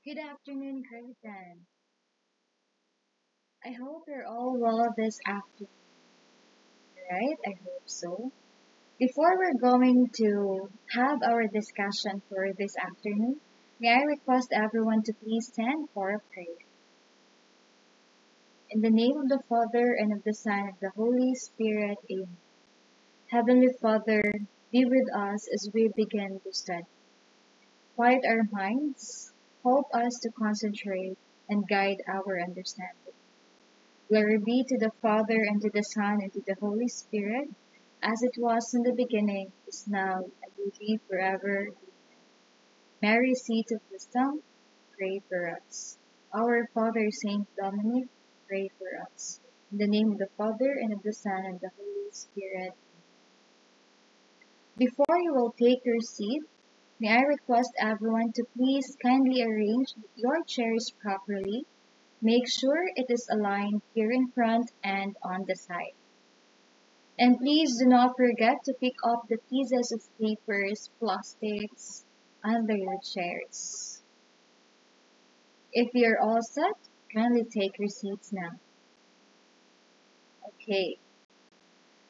Good afternoon, Grayson. I hope you're all well this afternoon, right? I hope so. Before we're going to have our discussion for this afternoon, may I request everyone to please stand for a prayer. In the name of the Father, and of the Son, and of the Holy Spirit, Amen. Heavenly Father, be with us as we begin to study. Quiet our minds, help us to concentrate, and guide our understanding. Glory be to the Father, and to the Son, and to the Holy Spirit, as it was in the beginning, is now, and will be forever. Mary, seat of wisdom, pray for us. Our Father, Saint Dominic, pray for us. In the name of the Father, and of the Son, and the Holy Spirit. Before you will take your seat, may I request everyone to please kindly arrange your chairs properly. Make sure it is aligned here in front and on the side. And please do not forget to pick up the pieces of papers, plastics under your chairs. If you're all set, kindly take your seats now. Okay.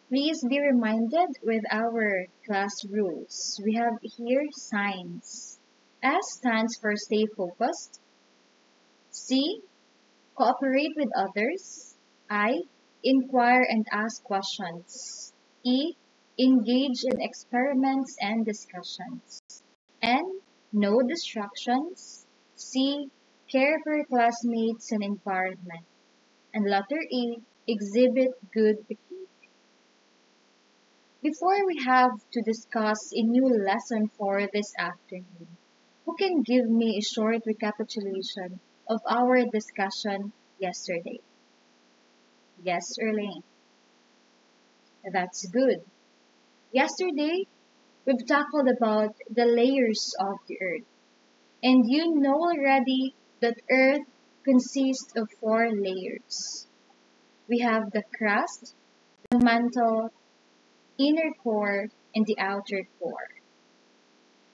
Please be reminded with our class rules. We have here signs. S stands for stay focused. C, cooperate with others. I, inquire and ask questions. E, engage in experiments and discussions. N, no distractions. C, care for classmates and environment. And letter E, exhibit good behavior. Before we have to discuss a new lesson for this afternoon, who can give me a short recapitulation of our discussion yesterday? Yes, Erlene. That's good. Yesterday, we've tackled about the layers of the earth. And you know already that earth consists of four layers. We have the crust, the mantle, inner core, and the outer core.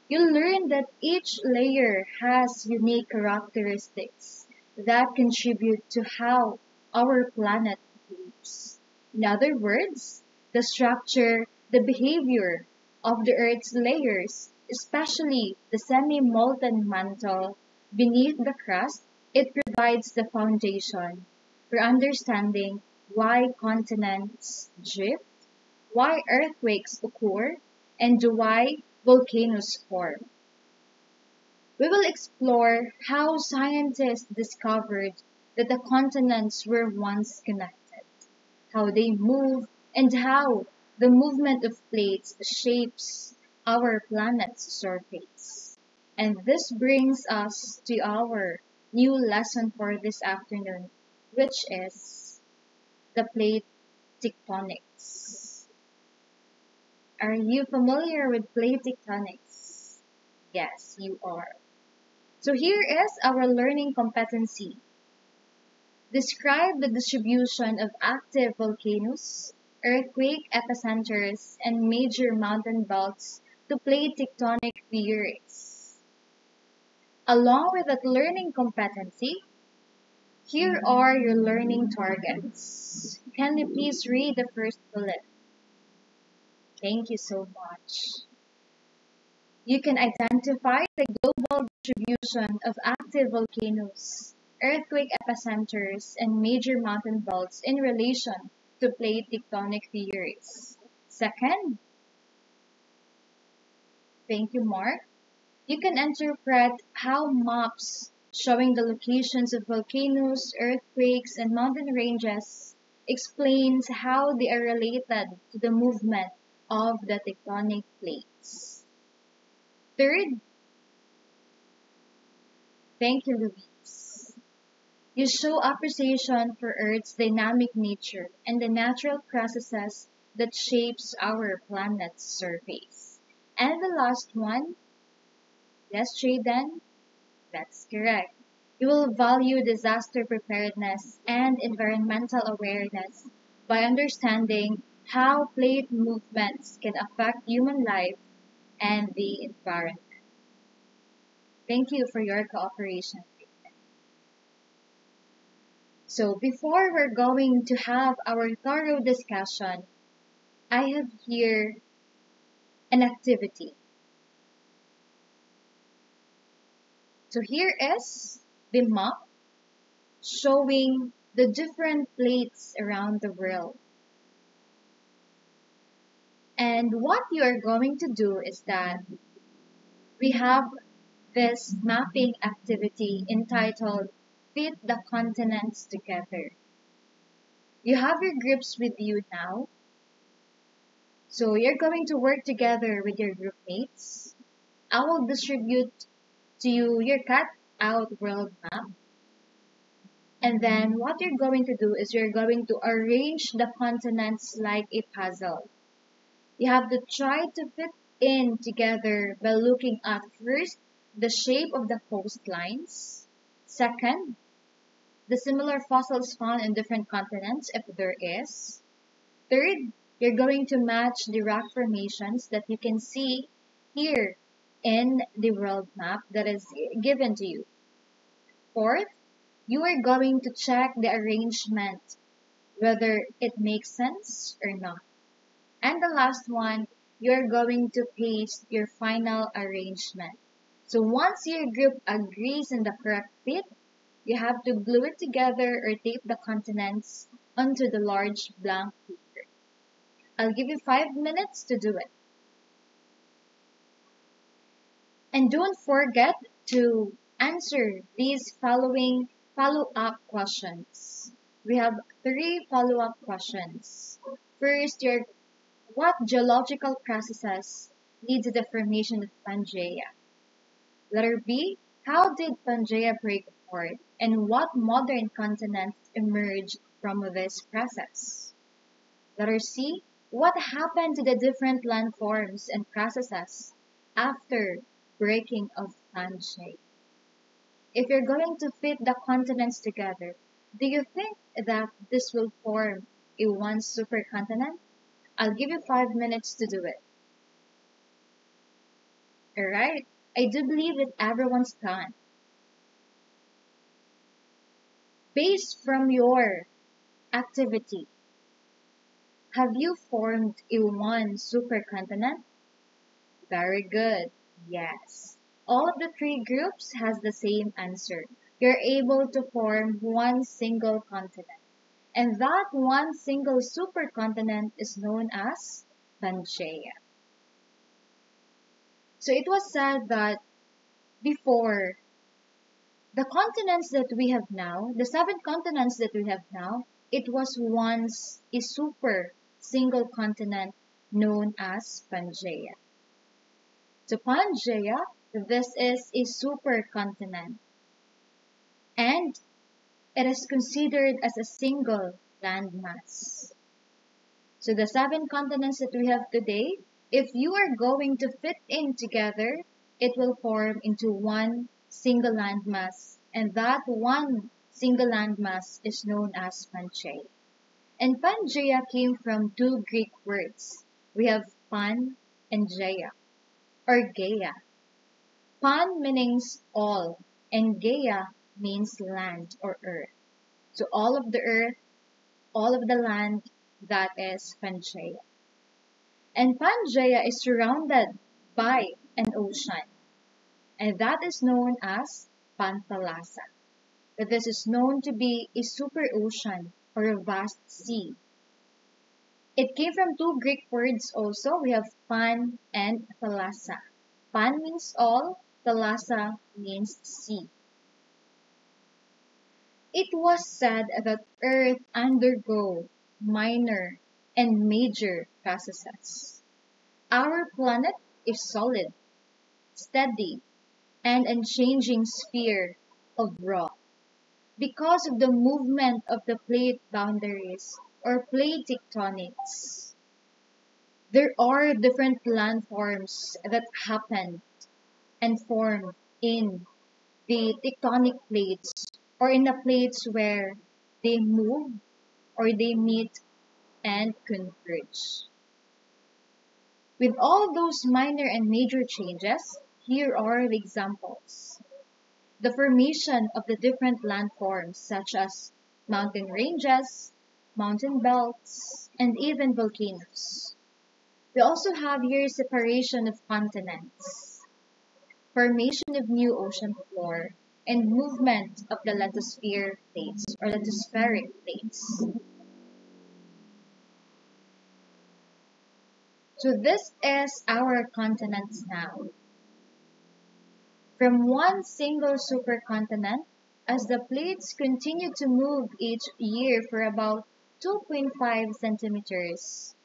You'll learn that each layer has unique characteristics that contribute to how our planet behaves. In other words, the structure, the behavior of the Earth's layers, especially the semi-molten mantle beneath the crust, it provides the foundation for understanding why continents drift, why earthquakes occur, and why volcanoes form. We will explore how scientists discovered that the continents were once connected, how they move, and how the movement of plates shapes our planet's surface. And this brings us to our new lesson for this afternoon, which is the plate tectonics. Are you familiar with plate tectonics? Yes, you are. So here is our learning competency. Describe the distribution of active volcanoes, earthquake epicenters, and major mountain belts to plate tectonic theories. Along with that learning competency, here are your learning targets. Can you please read the first bullet? Thank you so much. You can identify the global distribution of active volcanoes, earthquake epicenters, and major mountain belts in relation to plate tectonic theories. Second, thank you, Mark. You can interpret how maps showing the locations of volcanoes, earthquakes, and mountain ranges explains how they are related to the movement of the tectonic plates. Third, thank you, Louise. You show appreciation for Earth's dynamic nature and the natural processes that shapes our planet's surface. And the last one, yes, Jaden, that's correct. You will value disaster preparedness and environmental awareness by understanding how plate movements can affect human life and the environment. Thank you for your cooperation. So before we're going to have our thorough discussion, I have here an activity. So here is the map showing the different plates around the world. And what you are going to do is that we have this mapping activity entitled Fit the Continents Together. You have your groups with you now. So you're going to work together with your group mates. I will distribute to you your cut out world map. And then what you're going to do is you're going to arrange the continents like a puzzle. You have to try to fit in together by looking at first the shape of the coastlines. Second, the similar fossils found in different continents if there is. Third, you're going to match the rock formations that you can see here in the world map that is given to you. Fourth, you are going to check the arrangement, whether it makes sense or not. And the last one, you're going to paste your final arrangement. So once your group agrees on the correct fit, you have to glue it together or tape the continents onto the large blank paper. I'll give you 5 minutes to do it. And don't forget to answer these following follow-up questions. We have 3 follow-up questions. First, what geological processes lead to the formation of Pangaea? Letter B, how did Pangaea break apart and what modern continents emerged from this process? Letter C, what happened to the different landforms and processes after breaking of Pangaea? If you're going to fit the continents together, do you think that this will form a one supercontinent? I'll give you 5 minutes to do it. Alright, I do believe that everyone's done. Based from your activity, have you formed a one supercontinent? Very good. Yes. All of the 3 groups has the same answer. You're able to form one single continent. And that one single supercontinent is known as Pangaea. So it was said that before, the continents that we have now, the 7 continents that we have now, it was once a super single continent known as Pangaea. So Pangaea, this is a supercontinent, and it is considered as a single landmass. So the 7 continents that we have today, if you are going to fit in together, it will form into one single landmass, and that one single landmass is known as Pangaea. And Pangaea came from 2 Greek words. We have Pan and Gaia, or Gaia. Pan means all, and Gaia means land or earth. So all of the earth, all of the land, that is Pangaea. And Pangaea is surrounded by an ocean, and that is known as Panthalassa. But this is known to be a super ocean or a vast sea. It came from 2 Greek words also. We have Pan and Thalassa. Pan means all, Thalassa means sea. It was said that Earth undergo minor and major processes. Our planet is solid, steady, and unchanging sphere of rock. Because of the movement of the plate boundaries or plate tectonics, there are different landforms that happen and form in the tectonic plates or in the plates where they move or they meet and converge. With all those minor and major changes, Here are the examples. The formation of the different landforms such as mountain ranges, mountain belts, and even volcanoes. We also have here separation of continents, formation of new ocean floor, and movement of the lithosphere plates or lithospheric plates. So this is our continents now. From one single supercontinent, as the plates continue to move each year for about 2.5 centimeters,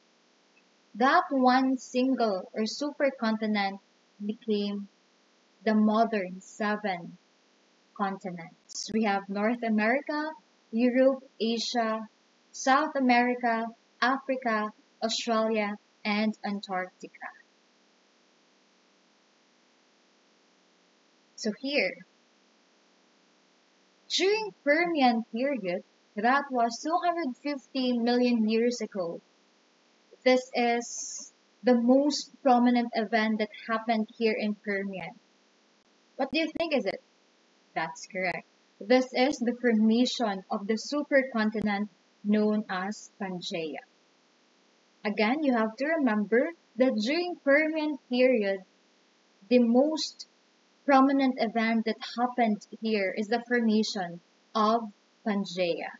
that one single or supercontinent became the modern 7 continents. We have North America, Europe, Asia, South America, Africa, Australia, and Antarctica. So here, during Permian period, that was 250 million years ago. This is the most prominent event that happened here in Permian. What do you think is it? That's correct. This is the formation of the supercontinent known as Pangaea. Again, you have to remember that during Permian period, the most prominent event that happened here is the formation of Pangaea.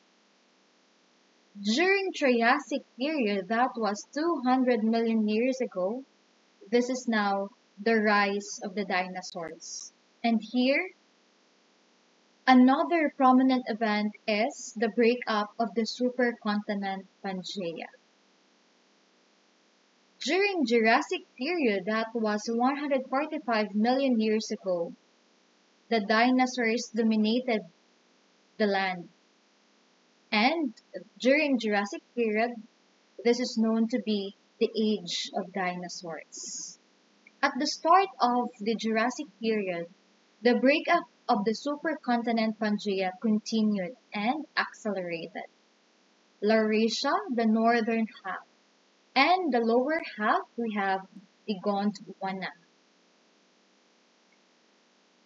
During Triassic period, that was 200 million years ago, this is now the rise of the dinosaurs. And here, another prominent event is the breakup of the supercontinent Pangaea. During Jurassic period, that was 145 million years ago, the dinosaurs dominated the land. And during Jurassic period, this is known to be the age of dinosaurs. At the start of the Jurassic period, the breakup of the supercontinent Pangaea continued and accelerated. Laurasia, the northern half, and the lower half we have the Gondwana.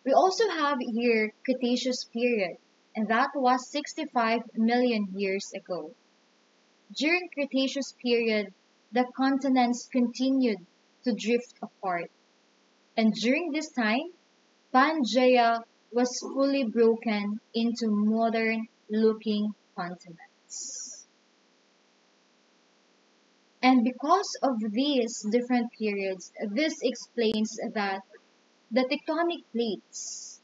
We also have here Cretaceous period, and that was 65 million years ago. During Cretaceous period, the continents continued to drift apart. And during this time, Pangaea was fully broken into modern-looking continents. And because of these different periods, this explains that the tectonic plates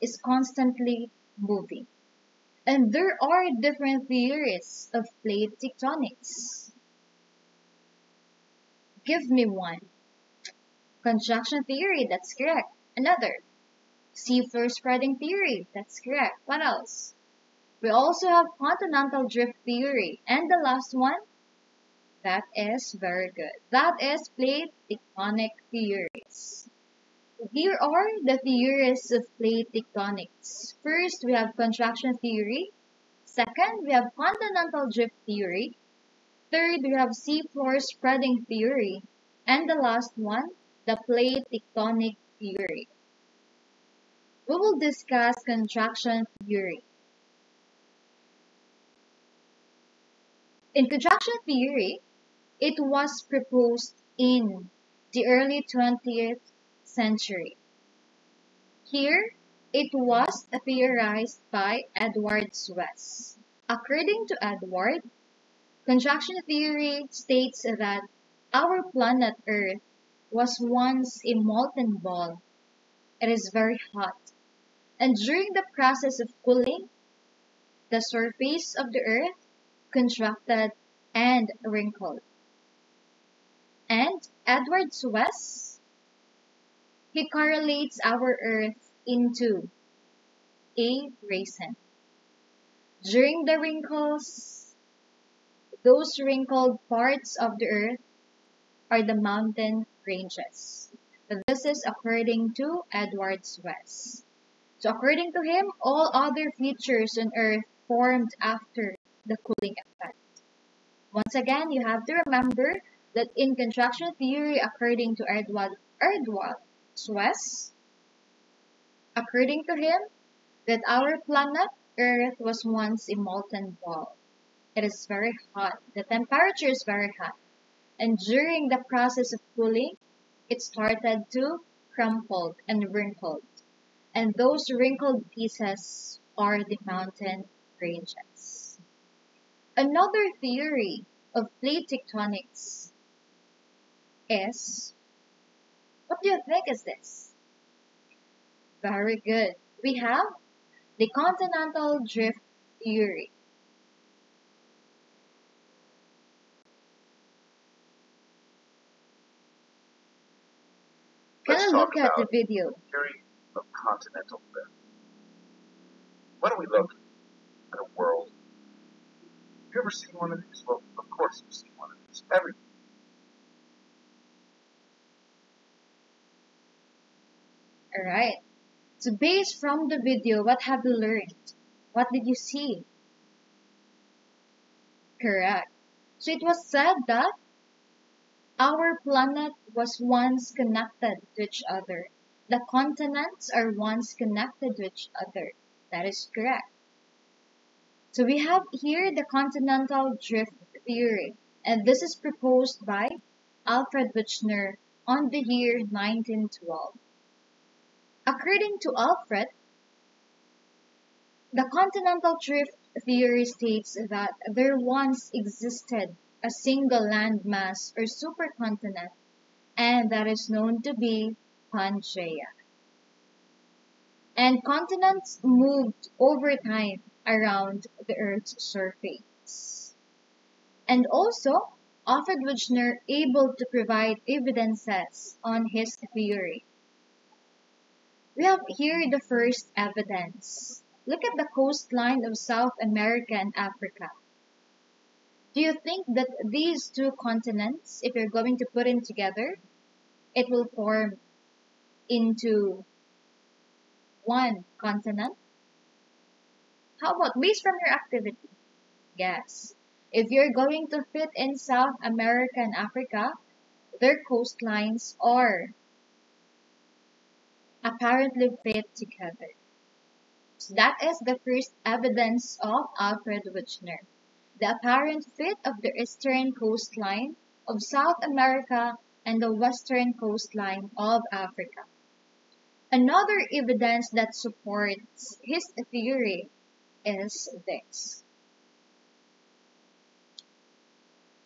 is constantly moving. And there are different theories of plate tectonics. Give me one. Conjaction theory, that's correct. Another. Seafloor spreading theory, that's correct. What else? We also have continental drift theory. And the last one? That is very good. That is plate tectonic theories. Here are the theories of plate tectonics. First, we have contraction theory. Second, we have continental drift theory. Third, we have seafloor spreading theory. And the last one, the plate tectonic theory. We will discuss contraction theory. In contraction theory, it was proposed in the early 20th century. Here, it was theorized by Edward Suess. According to Edward, contraction theory states that our planet Earth was once a molten ball. It is very hot. And during the process of cooling, the surface of the Earth contracted and wrinkled. And Edward Suess, he correlates our Earth into a raisin. During the wrinkles, those wrinkled parts of the Earth are the mountain ranges. This is according to Edward Suess. So according to him, all other features on Earth formed after the cooling effect. Once again, you have to remember that in contraction theory, according to Edward Suez. According to him, that our planet Earth was once a molten ball. It is very hot. The temperature is very hot. And during the process of cooling, it started to crumple and wrinkled. And those wrinkled pieces are the mountain ranges. Another theory of plate tectonics is, what do you think is this? Very good. We have the continental drift theory. Can Let's I talk look at the about video? theory of continental drift. When we look at a world, have you ever seen one of these? Well, of course you've seen one of these. Alright. So based from the video, what have you learned? What did you see? Correct. So it was said that our planet was once connected to each other. The continents are once connected to each other. That is correct. So we have here the continental drift theory, and this is proposed by Alfred Wegener on the year 1912. According to Alfred, the continental drift theory states that there once existed a single landmass or supercontinent, and that is known to be Pangaea. And continents moved over time around the Earth's surface. And also, Alfred Wegener able to provide evidences on his theory. We have here the first evidence. Look at the coastline of South America and Africa. Do you think that these two continents, if you're going to put them together, it will form into one continent? How about based from your activity? Yes. If you're going to fit in South America and Africa, their coastlines are apparently fit together. So that is the first evidence of Alfred Wegener. The apparent fit of the eastern coastline of South America and the western coastline of Africa. Another evidence that supports his theory is this.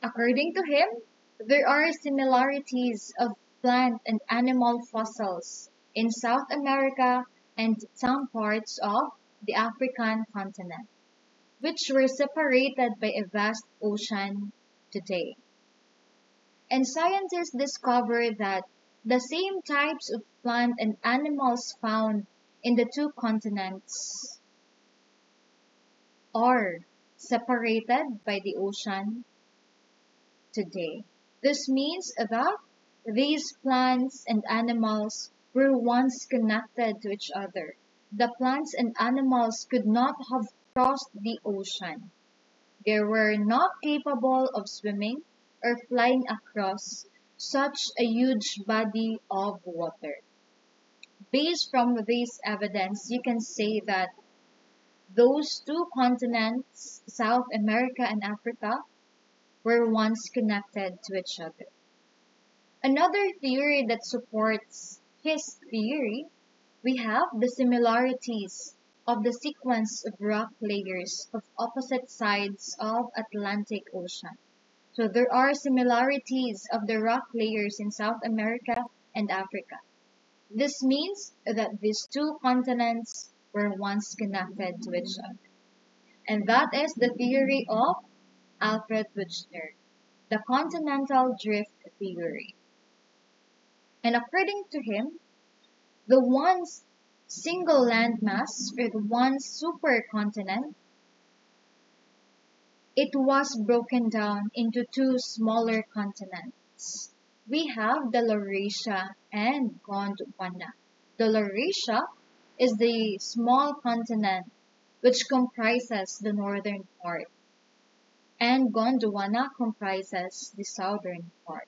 According to him, there are similarities of plant and animal fossils in South America and some parts of the African continent, which were separated by a vast ocean today. And scientists discovered that the same types of plant and animals found in the two continents are separated by the ocean today. This means that these plants and animals were once connected to each other. The plants and animals could not have crossed the ocean. They were not capable of swimming or flying across such a huge body of water. Based from this evidence, you can say that those two continents, South America and Africa, were once connected to each other. Another theory that supports his theory, we have the similarities of the sequence of rock layers of opposite sides of Atlantic Ocean. So there are similarities of the rock layers in South America and Africa. This means that these two continents were once connected to each other. And that is the theory of Alfred Wegener, the continental drift theory. And according to him, the one single landmass or the one supercontinent, it was broken down into two smaller continents. We have the Laurasia and Gondwana. The Laurasia is the small continent which comprises the northern part, and Gondwana comprises the southern part.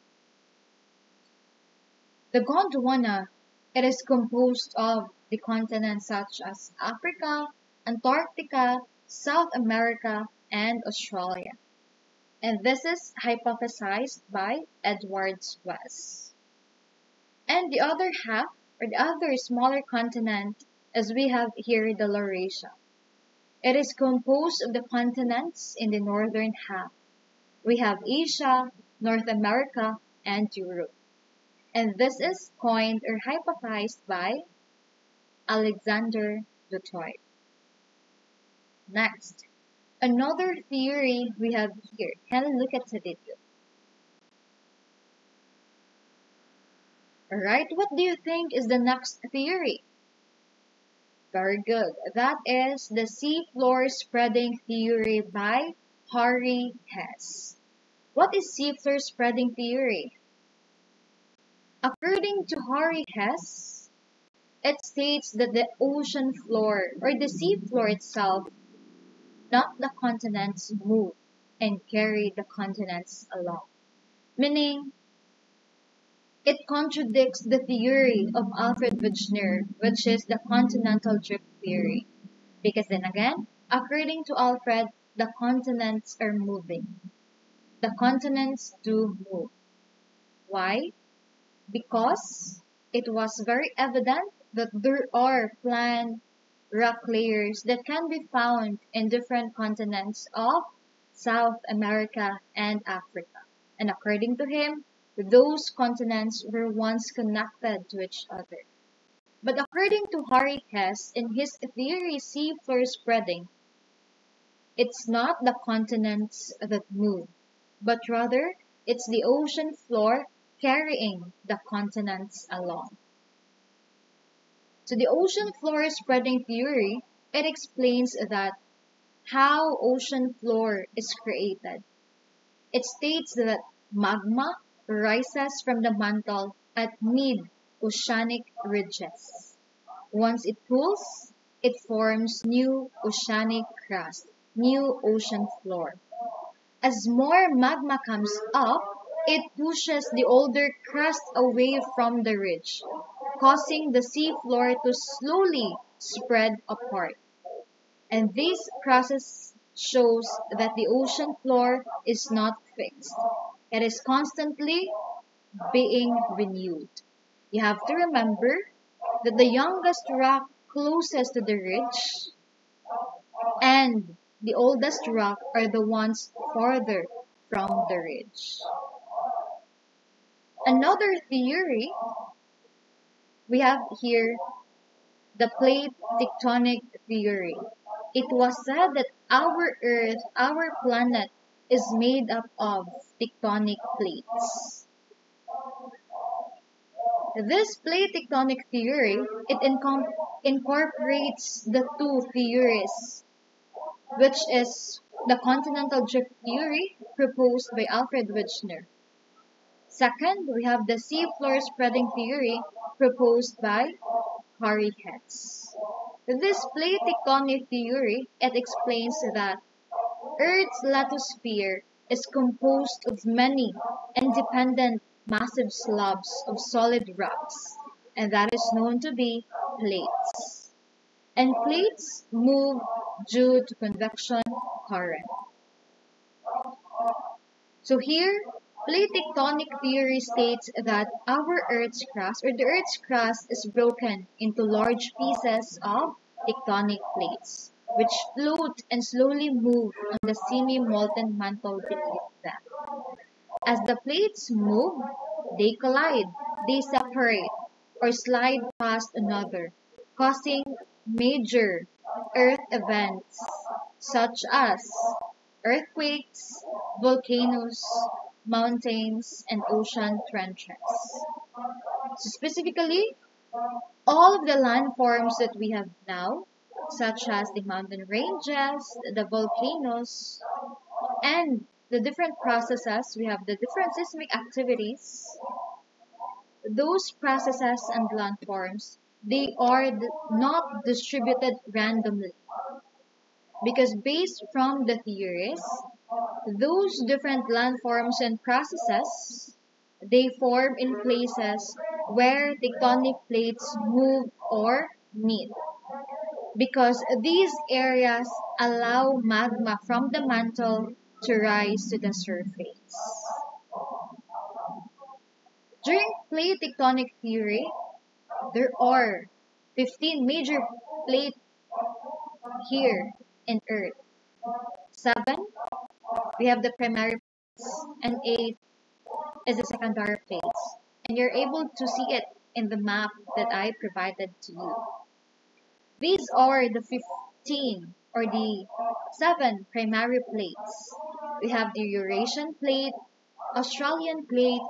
The Gondwana It is composed of the continents such as Africa, Antarctica, South America, and Australia. And this is hypothesized by Edward West. And the other half, or the other smaller continent, as we have here the Laurasia. It is composed of the continents in the northern half. We have Asia, North America, and Europe. And this is coined or hypothesized by Alexander Dutoit. Next, another theory we have here. Can we look at the video? Alright, what do you think is the next theory? Very good. That is the seafloor spreading theory by Harry Hess. What is seafloor spreading theory? According to Harry Hess, it states that the ocean floor or the seafloor itself, not the continents, move and carry the continents along. Meaning, it contradicts the theory of Alfred Wegener, which is the continental drift theory. Because then again, according to Alfred, the continents are moving. The continents do move. Why? Because it was very evident that there are planned rock layers that can be found in different continents of South America and Africa. And according to him, those continents were once connected to each other. But according to Harry Hess, in his theory seafloor spreading, it's not the continents that move, but rather it's the ocean floor carrying the continents along. So the ocean floor spreading theory, it explains that how ocean floor is created. It states that magma rises from the mantle at mid-oceanic ridges. Once it cools, it forms new oceanic crust, new ocean floor. As more magma comes up, it pushes the older crust away from the ridge, causing the seafloor to slowly spread apart. And this process shows that the ocean floor is not fixed. It is constantly being renewed. You have to remember that the youngest rock closest to the ridge and the oldest rock are the ones farther from the ridge. Another theory, we have here the plate tectonic theory. It was said that our Earth, our planet, is made up of tectonic plates. This plate tectonic theory, it incorporates the two theories, which is the continental drift theory proposed by Alfred Wegener. Second, we have the seafloor spreading theory proposed by Harry Hess. This plate tectonic theory, it explains that Earth's lithosphere is composed of many independent massive slabs of solid rocks, and that is known to be plates. And plates move due to convection current. So here, plate tectonic theory states that our Earth's crust, or the Earth's crust, is broken into large pieces of tectonic plates, which float and slowly move on the semi-molten mantle beneath them. As the plates move, they collide, they separate, or slide past another, causing major Earth events such as earthquakes, volcanoes, mountains, and ocean trenches. So specifically, all of the landforms that we have now, such as the mountain ranges, the volcanoes, and the different processes, we have the different seismic activities. Those processes and landforms, they are not distributed randomly. Because based from the theories, those different landforms and processes, they form in places where tectonic plates move or meet, because these areas allow magma from the mantle to rise to the surface. During plate tectonic theory, there are 15 major plates here in Earth. 7, we have the primary plates, and 8 is the secondary plates. And you're able to see it in the map that I provided to you. These are the 15 or the 7 primary plates. We have the Eurasian plate, Australian plate,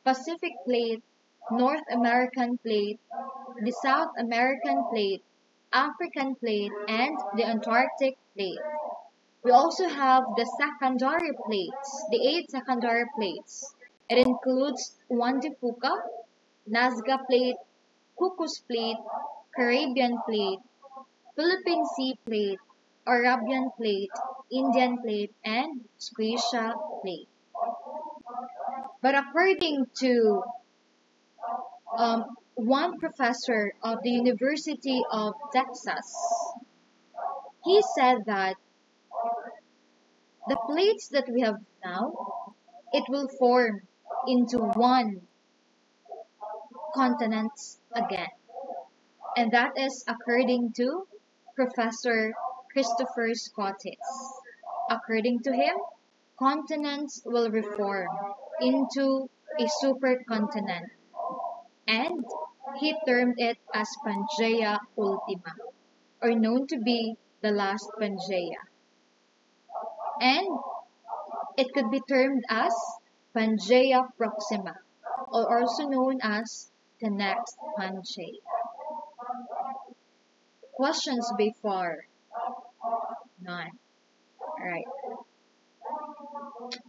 Pacific plate, North American plate, the South American plate, African plate, and the Antarctic plate. We also have the secondary plates, the 8 secondary plates. It includes Juan de Fuca, Nazca plate, Cocos plate, Caribbean plate, Philippine Sea plate, Arabian plate, Indian plate, and Squatia plate. But according to one professor of the University of Texas, he said that the plates that we have now, it will form into one continent again. And that is according to Professor Christopher Scottis. According to him, continents will reform into a supercontinent, and he termed it as Pangaea Ultima, or known to be the last Pangaea. And it could be termed as Pangaea Proxima, or also known as the next Pangaea. Questions before? None. Alright.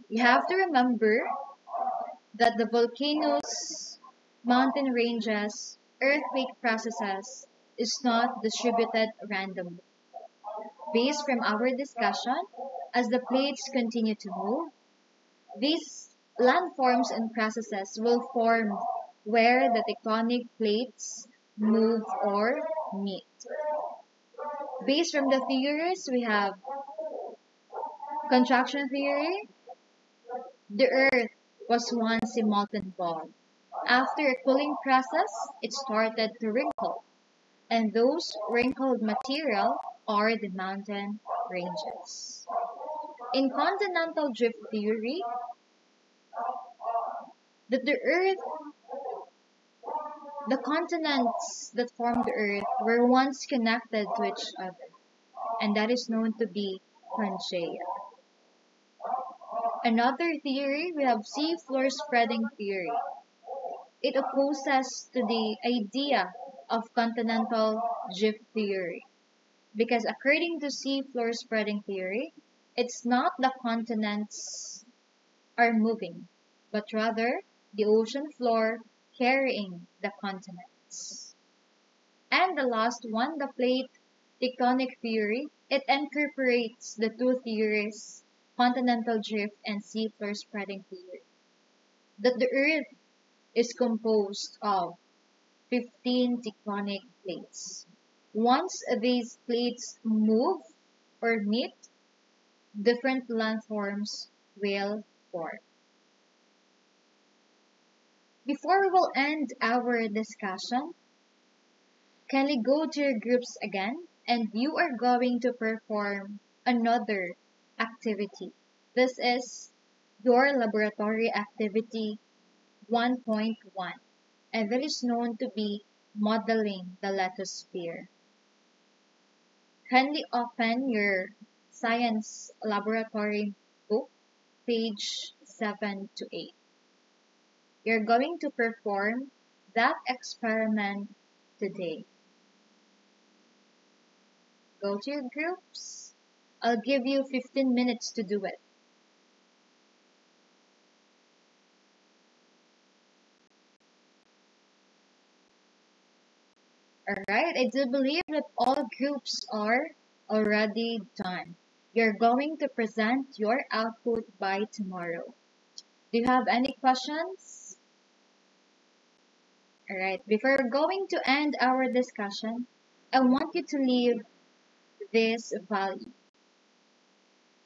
You have to remember that the volcanoes, mountain ranges, earthquake processes is not distributed randomly. Based from our discussion, as the plates continue to move, these landforms and processes will form where the tectonic plates move or meet. Based from the theories, we have contraction theory. The Earth was once a molten ball. After a cooling process, it started to wrinkle, and those wrinkled material are the mountain ranges. In continental drift theory, that the continents that formed the Earth were once connected to each other, and that is known to be Pangaea. Another theory, we have seafloor spreading theory. It opposes to the idea of continental drift theory, because according to seafloor spreading theory, it's not the continents are moving, but rather the ocean floor carrying the continents. And the last one, the plate tectonic theory, it incorporates the two theories, continental drift and seafloor spreading theory, that the Earth is composed of 15 tectonic plates. Once these plates move or meet, different landforms will form. Before we will end our discussion, kindly go to your groups again, and you are going to perform another activity. This is your laboratory activity 1.1, and that is known to be modeling the lithosphere. Kindly open your science laboratory book, page 7 to 8. You're going to perform that experiment today. Go to your groups. I'll give you 15 minutes to do it. Alright, I do believe that all groups are already done. You're going to present your output by tomorrow. Do you have any questions? Alright, before going to end our discussion, I want you to leave this value.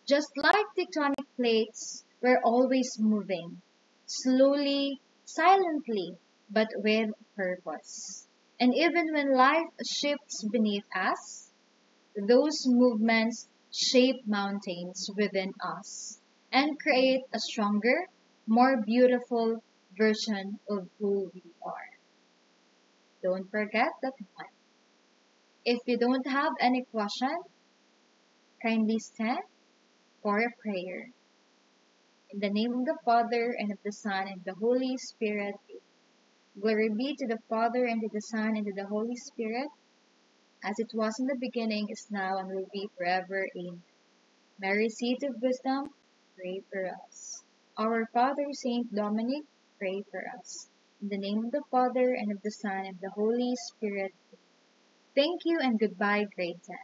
Just like tectonic plates, we're always moving, slowly, silently, but with purpose. And even when life shifts beneath us, those movements shape mountains within us and create a stronger, more beautiful version of who we are. Don't forget that one. If you don't have any question, kindly stand for a prayer. In the name of the Father, and of the Son, and the Holy Spirit. Glory be to the Father, and to the Son, and to the Holy Spirit, as it was in the beginning, is now, and will be forever. Amen. Mary, seat of wisdom, pray for us. Our Father, Saint Dominic, pray for us. In the name of the Father, and of the Son, and of the Holy Spirit. Thank you, and goodbye, grade 10.